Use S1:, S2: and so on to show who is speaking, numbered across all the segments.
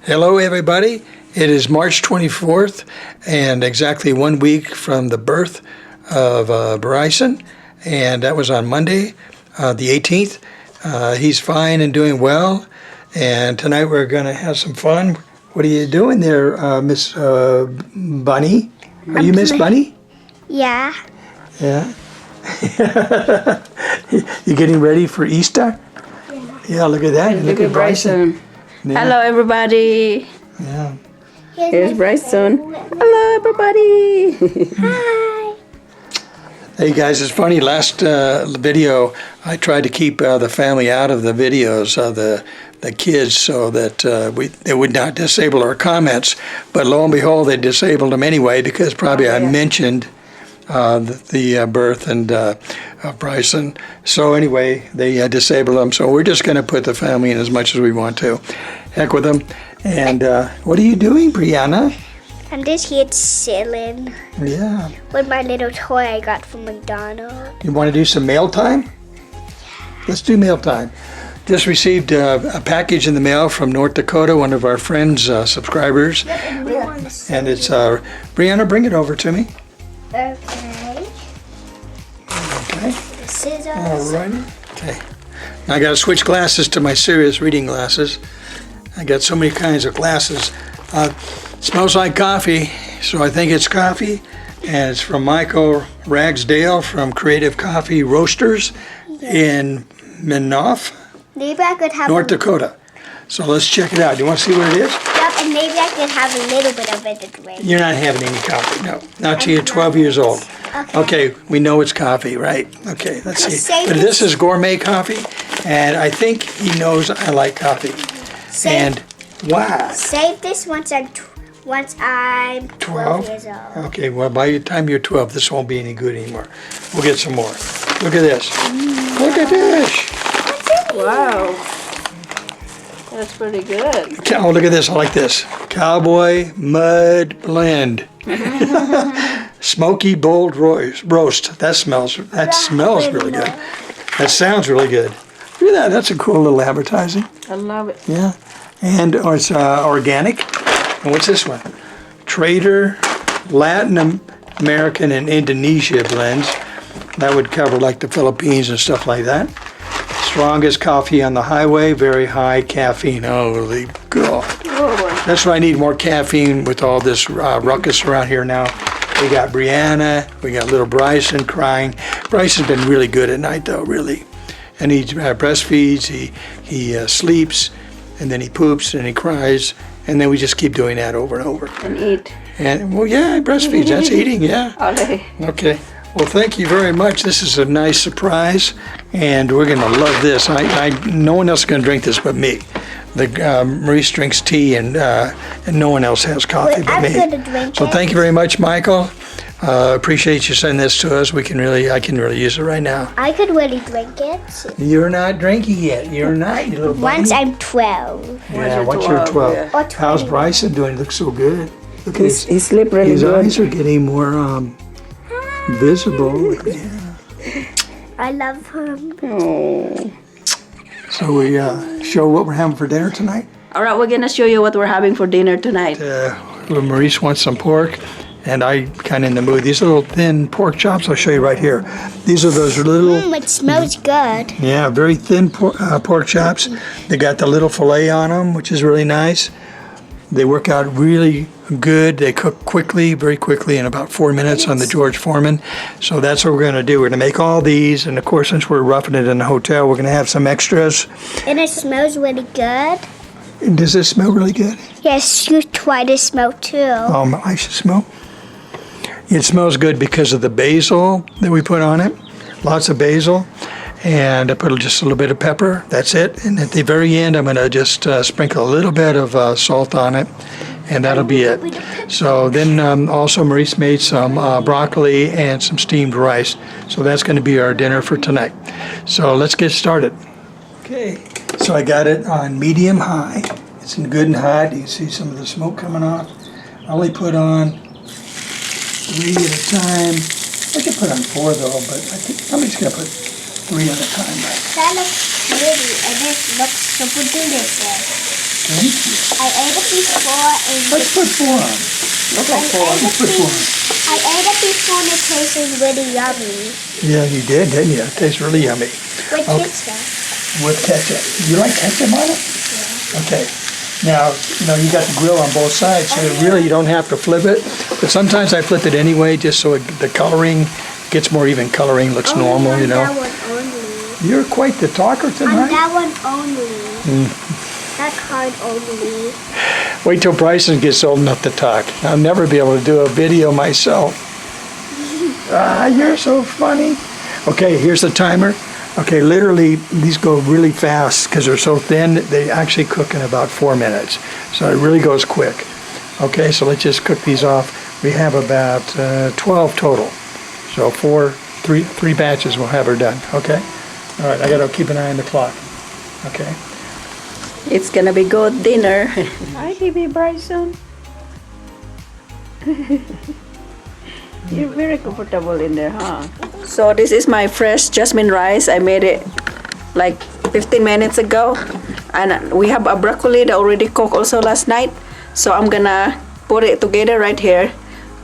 S1: Hello, everybody. It is March 24th and exactly 1 week from the birth of Bryson, and that was on Monday, the 18th. He's fine and doing well, and tonight we're going to have some fun. What are you doing there, Miss Bunny? Are you Miss Bunny?
S2: Yeah.
S1: Yeah. You getting ready for Easter? Yeah, look at that.
S3: Look at Bryson.
S1: Yeah.
S3: Hello, everybody.
S1: Yeah.
S3: Here's Bryson. Hello, everybody.
S2: Hi.
S1: Hey guys, it's funny. Last video, I tried to keep the family out of the videos of the kids so that they would not disable our comments. But lo and behold, they disabled them anyway because probably I mentioned the birth and of Bryson. So anyway, they disabled them. So we're just going to put the family in as much as we want to. Heck with them. And what are you doing, Brianna?
S2: I'm just here chilling.
S1: Yeah.
S2: With my little toy I got from McDonald's.
S1: You want to do some mail time? Let's do mail time. Just received a package in the mail from North Dakota, one of our friends, subscribers. And it's, Brianna, bring it over to me.
S2: Okay.
S1: Okay.
S2: The scissors.
S1: All righty. Okay. Now I got to switch glasses to my serious reading glasses. I got so many kinds of glasses. Smells like coffee, so I think it's coffee. And it's from Michael Ragsdale from Creative Coffee Roasters in Minot,
S2: Maybe I could have
S1: North Dakota. So let's check it out. Do you want to see what it is?
S2: Yep, and maybe I could have a little bit of it to drink.
S1: You're not having any coffee, no. Not till you're 12 years old. Okay, we know it's coffee, right? Okay, let's see. But this is gourmet coffee, and I think he knows I like coffee. And wow.
S2: Save this once I'm 12 years old.
S1: Okay, well, by the time you're 12, this won't be any good anymore. We'll get some more. Look at this. Look at this.
S3: Wow. That's pretty good.
S1: Oh, look at this. I like this. Cowboy Mud Blend. Smoky Bold Roast. That smells really good. That sounds really good. Look at that. That's a cool little advertising.
S3: I love it.
S1: Yeah. And it's organic. And what's this one? Trader Latin American and Indonesia blends. That would cover like the Philippines and stuff like that. Strongest coffee on the highway, very high caffeine. Holy God.
S3: Oh,
S1: That's why I need more caffeine with all this ruckus around here now. We got Brianna, we got little Bryson crying. Bryson's been really good at night though, really. And he breastfeeds, he sleeps, and then he poops and he cries. And then we just keep doing that over and over.
S3: and eat.
S1: And well, yeah, he breastfeeds, that's eating, yeah.
S3: Okay.
S1: Okay. Well, thank you very much. This is a nice surprise, and we're going to love this. No one else is going to drink this but me. Maurice drinks tea, and no one else has coffee but me.
S2: I'm going to drink
S1: So thank you very much, Michael. Appreciate you sending this to us. I can really use it right now.
S2: I could really drink it.
S1: You're not drinking yet. You're not, you little bunny.
S2: Once I'm 12.
S1: Yeah, once you're 12.
S3: yeah.
S2: Or
S1: How's
S2: 20.
S1: Bryson doing? He looks so good. Look at
S3: He sleep really
S1: his
S3: good.
S1: eyes are getting more visible. Yeah.
S2: I love him.
S3: Oh.
S1: So we show what we're having for dinner tonight.
S3: All right, we're going to show you what we're having for dinner tonight.
S1: Maurice wants some pork, and I kind of in the mood. These little thin pork chops, I'll show you right here. These are those little,
S2: It smells good.
S1: yeah, very thin pork chops. They got the little fillet on them, which is really nice. They work out really good. They cook quickly, very quickly, in about 4 minutes on the George Foreman. So that's what we're going to do. We're going to make all these, and of course, since we're roughing it in the hotel, we're going to have some extras.
S2: And it smells really good.
S1: Does this smell really good?
S2: Yes, you try to smell too.
S1: I should smell. It smells good because of the basil that we put on it. Lots of basil. And I put just a little bit of pepper. That's it. And at the very end, I'm going to just sprinkle a little bit of salt on it. And that'll be it. So then also Maurice made some broccoli and some steamed rice. So that's going to be our dinner for tonight. So let's get started. Okay. So I got it on medium high. It's good and hot. You can see some of the smoke coming off. I only put on 3 at a time. I could put on 4 though, but I think I'm just going to put 3 at a time.
S2: That looks pretty, and it looks super delicious.
S1: Thank you.
S2: I ate it before and
S1: Let's put 4 on.
S3: Looks like four.
S1: Let's put 4 on.
S2: I ate it before and it tasted really yummy.
S1: Yeah, you did, didn't you? It tastes really yummy.
S2: With
S1: Okay.
S2: pizza.
S1: With ketchup. You like ketchup on it?
S2: Yeah.
S1: Okay. Now, you got the grill on both sides, so really you don't have to flip it. But sometimes I flip it anyway, just so the coloring gets more even coloring, looks normal,
S2: Only on that
S1: know.
S2: one only.
S1: You're quite the talker
S2: On
S1: tonight.
S2: that one only. That card only.
S1: Wait till Bryson gets old enough to talk. I'll never be able to do a video myself. You're so funny. Okay, here's the timer. Okay, literally, these go really fast because they're so thin. They actually cook in about 4 minutes. So it really goes quick. Okay, so let's just cook these off. We have about 12 total. So three batches we'll have her done. Okay? All right, I got to keep an eye on the clock. Okay?
S3: It's gonna be good dinner. Hi, baby Bryson. You're very comfortable in there, huh? So this is my fresh jasmine rice. I made it like 15 minutes ago. And we have a broccoli that already cooked also last night. So I'm gonna put it together right here.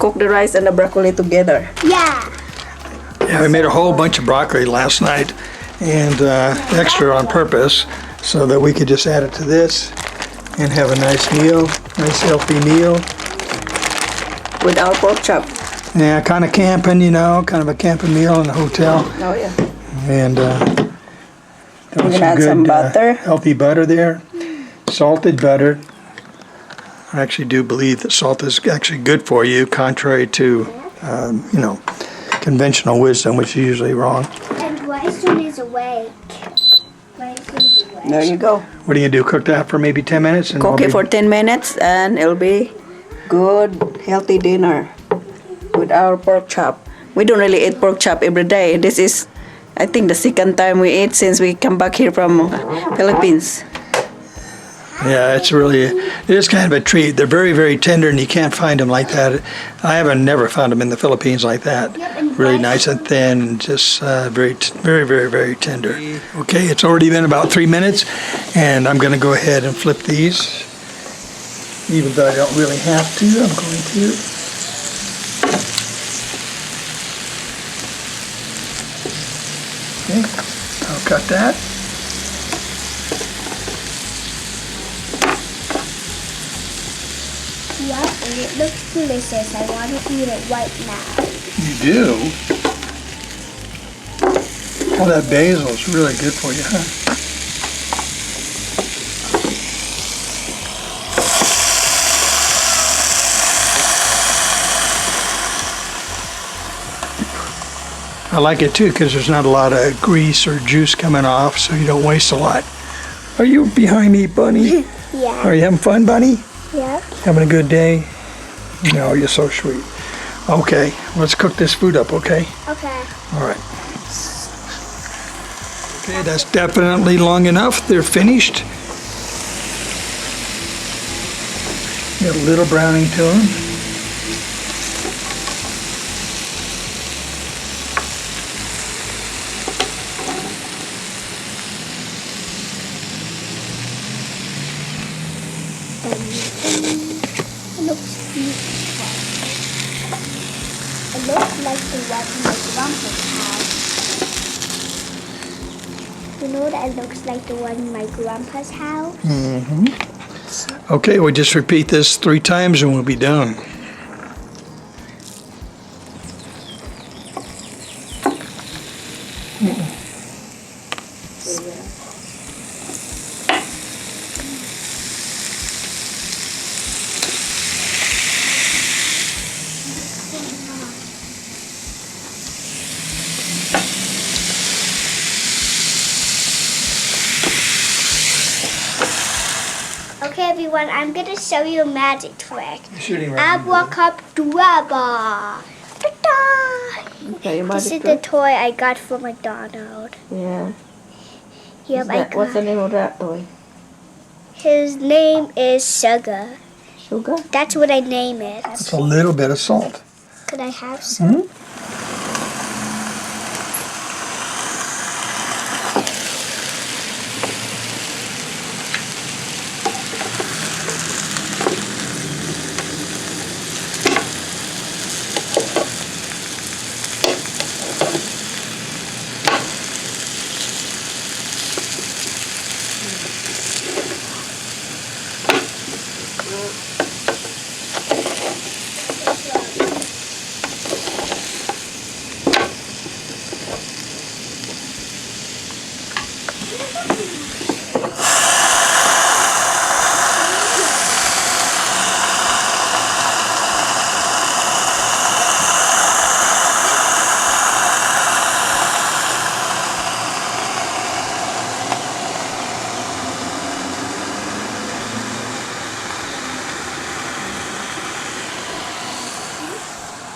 S3: Cook the rice and the broccoli together.
S2: Yeah.
S1: Yeah, we made a whole bunch of broccoli last night and extra on purpose so that we could just add it to this and have a nice meal, nice healthy meal.
S3: With our pork chop.
S1: Yeah, kind of camping, kind of a camping meal in a hotel.
S3: Oh yeah.
S1: And
S3: We're gonna add some butter.
S1: healthy butter there, salted butter. I actually do believe that salt is actually good for you, contrary to, conventional wisdom, which is usually wrong.
S2: And Bryson is awake. Bryson is awake.
S3: There you go.
S1: What do you do? Cook that for maybe 10 minutes? And
S3: Cook
S1: I'll
S3: it for 10 minutes and it'll be good, healthy dinner with our pork chop. We don't really eat pork chop every day. This is, I think, the second time we eat since we come back here from Philippines.
S1: Yeah, it is kind of a treat. They're very, very tender, and you can't find them like that. I haven't never found them in the Philippines like that. Really nice and thin, just very, very, very, very tender. Okay, it's already been about 3 minutes, and I'm going to go ahead and flip these. Even though I don't really have to, I'm going to. Okay, I'll cut that.
S2: Yep, and it looks delicious. I want to eat it right now.
S1: You do? Oh, that basil is really good for you, huh? I like it too because there's not a lot of grease or juice coming off, so you don't waste a lot. Are you behind me, Bunny?
S2: Yeah.
S1: Are you having fun, Bunny?
S2: Yep.
S1: Having a good day? No, you're so sweet. Okay, let's cook this food up, okay?
S2: Okay.
S1: All right. Okay, that's definitely long enough. They're finished. Got a little browning to them.
S2: It looks beautiful. It looks like the one my grandpa's house. You know that it looks like the one in my grandpa's house?
S1: Mm-hmm. Okay, we'll just repeat this 3 times and we'll be done.
S2: Okay, everyone, I'm going to show you a magic trick.
S1: Shooting right
S2: Abracadabra. Ta-da!
S3: Okay,
S2: This is the toy I got from McDonald's.
S3: Yeah.
S2: Yep, I
S3: What's the
S2: got.
S3: name of that toy?
S2: His name is Sugar.
S3: Sugar?
S2: That's what I name it.
S1: It's a little bit of salt.
S2: Could I have some?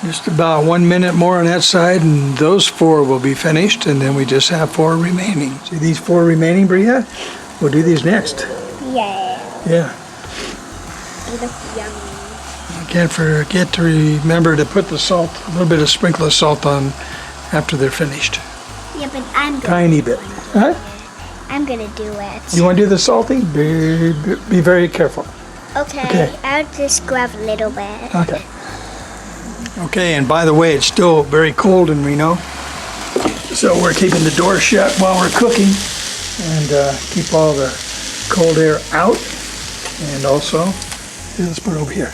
S1: Just about 1 minute more on that side, and those 4 will be finished, and then we just have 4 remaining. See these 4 remaining, Bria? We'll do these next.
S2: Yeah.
S1: Yeah.
S2: They look yummy.
S1: Can't forget to remember to put the salt, a little bit of sprinkle of salt on after they're finished.
S2: Yeah, but I'm gonna
S1: Tiny bit. Huh?
S2: I'm gonna do it.
S1: You want to do the salting? Be very careful.
S2: Okay.
S1: Okay.
S2: I'll just grab a little bit.
S1: Okay. Okay, and by the way, it's still very cold in Reno, so we're keeping the door shut while we're cooking and keep all the cold air out. And also, let's put it over here.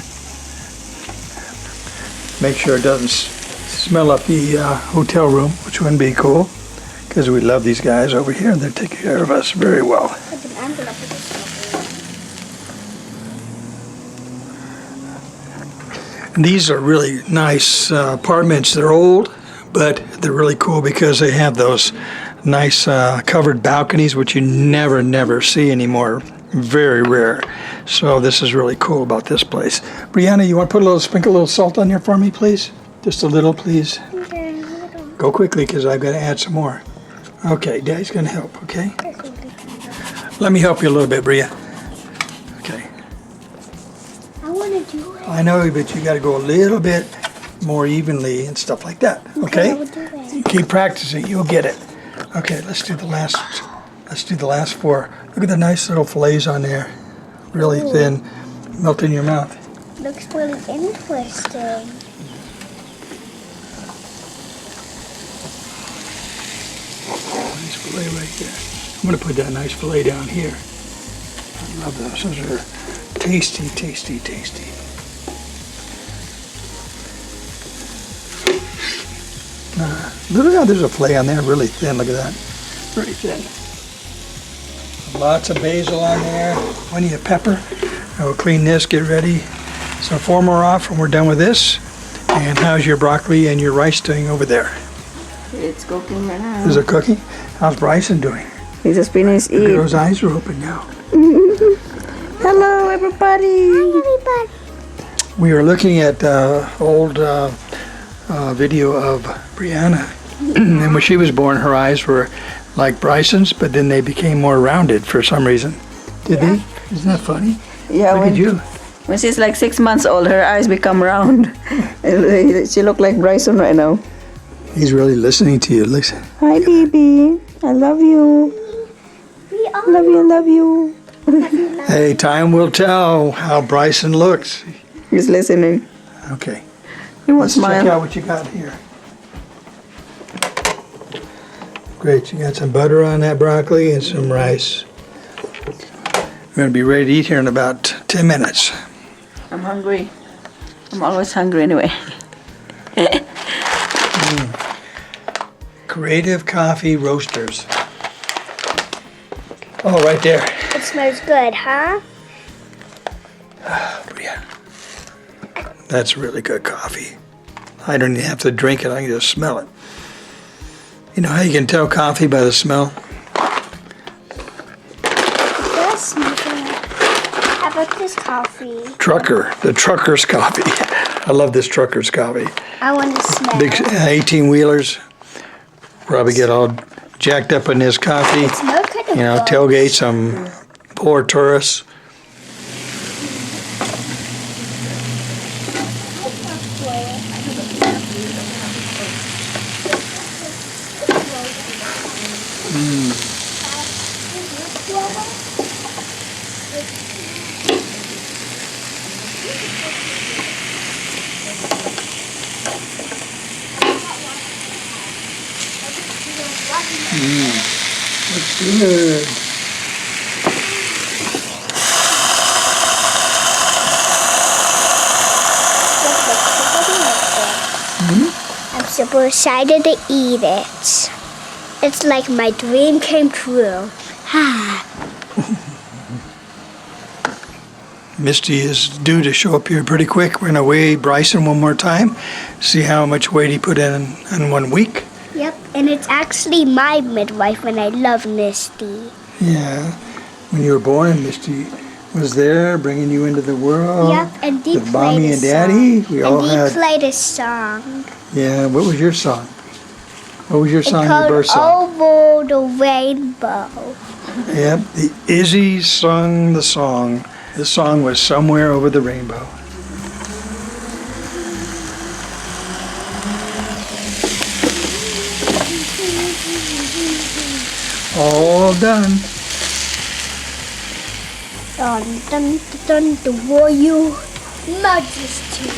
S1: Make sure it doesn't smell up the hotel room, which wouldn't be cool, because we love these guys over here and they're taking care of us very well.
S2: I'm gonna put this over.
S1: These are really nice apartments. They're old, but they're really cool because they have those nice covered balconies, which you never see anymore. Very rare. So this is really cool about this place. Brianna, you want to sprinkle a little salt on here for me, please? Just a little, please.
S2: Okay.
S1: Go quickly, because I've got to add some more. Okay, Daddy's going to help, okay? Let me help you a little bit, Bria. Okay.
S2: I wanna do it.
S1: I know, but you got to go a little bit more evenly and stuff like that. Okay?
S2: I will do it.
S1: Keep practicing. You'll get it. Okay, let's do the last 4. Look at the nice little fillets on there. Really thin. Melt in your mouth.
S2: Looks really interesting.
S1: Nice fillet right there. I'm going to put that nice fillet down here. I love those. Those are tasty, tasty, tasty. Look how there's a fillet on there, really thin. Look at that. Very thin. Lots of basil on there. Plenty of pepper. We'll clean this, get ready. So 4 more off and we're done with this. And how's your broccoli and your rice doing over there?
S3: It's cooking right now.
S1: Is it cooking? How's Bryson doing?
S3: He just finished
S1: Look at
S3: eating.
S1: those eyes are open now.
S3: Hello, everybody.
S2: Everybody.
S1: We were looking at old video of Brianna. And when she was born, her eyes were like Bryson's, but then they became more rounded for some reason. Did they? Isn't that funny?
S3: Yeah,
S1: Look at you.
S3: when she's like 6 months old, her eyes become round. She look like Bryson right now.
S1: He's really listening to you. Listen.
S3: Hi, baby. I love you.
S2: We all
S3: Love you, love you.
S1: Hey, time will tell how Bryson looks.
S3: He's listening.
S1: Okay.
S3: He wants
S1: Let's check
S3: smile.
S1: out what you got here. Great, you got some butter on that broccoli and some rice. We're going to be ready to eat here in about 10 minutes.
S3: I'm hungry. I'm always hungry anyway.
S1: Creative Coffee Roasters. Oh, right there.
S2: It smells good, huh?
S1: Yeah. That's really good coffee. I don't even have to drink it, I can just smell it. You know how you can tell coffee by the smell?
S2: It does smell good. How about this coffee?
S1: The Trucker's coffee. I love this Trucker's coffee.
S2: I want to smell.
S1: Big 18-wheelers probably get all jacked up in this coffee.
S2: It smells kind of
S1: You know,
S2: good.
S1: tailgate some poor tourists. Looks good.
S2: I'm super excited to eat it. It's like my dream came true.
S1: Misty is due to show up here pretty quick. We're going to weigh Bryson one more time, see how much weight he put in 1 week.
S2: Yep, and it's actually my midwife, and I love Misty.
S1: Yeah, when you were born, Misty was there bringing you into the world.
S2: Yep, and Dee
S1: with
S2: played
S1: Mommy
S2: a
S1: and Daddy.
S2: song.
S1: We
S2: And
S1: all
S2: Dee
S1: had.
S2: played a song.
S1: Yeah, what was your song? What was your
S2: It's
S1: song, your
S2: called
S1: birth song?
S2: Over the Rainbow.
S1: Yep, the Izzy sung the song. The song was Somewhere Over the Rainbow. All done.
S2: Dun dun dun the Royal Majesty.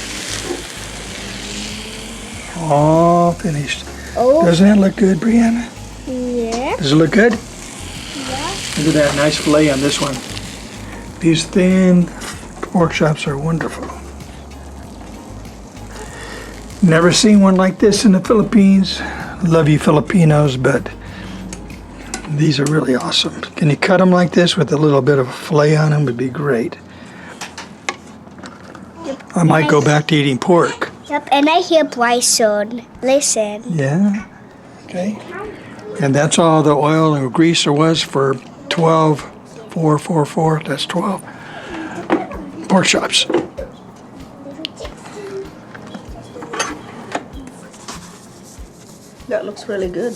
S1: All finished.
S2: Oh,
S1: Doesn't that look good, Brianna?
S2: yeah.
S1: Does it look good?
S2: Yeah.
S1: Look at that nice fillet on this one. These thin pork chops are wonderful. Never seen one like this in the Philippines. Love you Filipinos, but these are really awesome. Can you cut them like this with a little bit of fillet on them? Would be great. I might go back to eating pork.
S2: Yep, and I hear Bryson. Listen.
S1: Yeah. Okay. And that's all the oil and grease there was for 12, 4. That's 12 pork chops.
S3: That looks really good.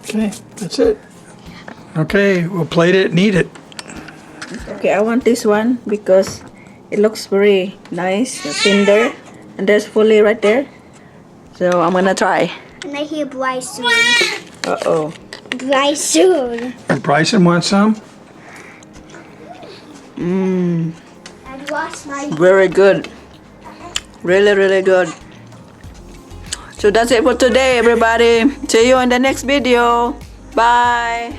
S1: Okay, that's it. Okay, we'll plate it and eat it.
S3: Okay, I want this one because it looks very nice, tender, and there's fully right there. So I'm gonna try.
S2: And I hear Bryson.
S3: Uh-oh.
S2: Bryson.
S1: And Bryson wants some?
S3: Mmm,
S2: I lost my.
S3: very good. Really, really good. So that's it for today, everybody. See you in the next video. Bye.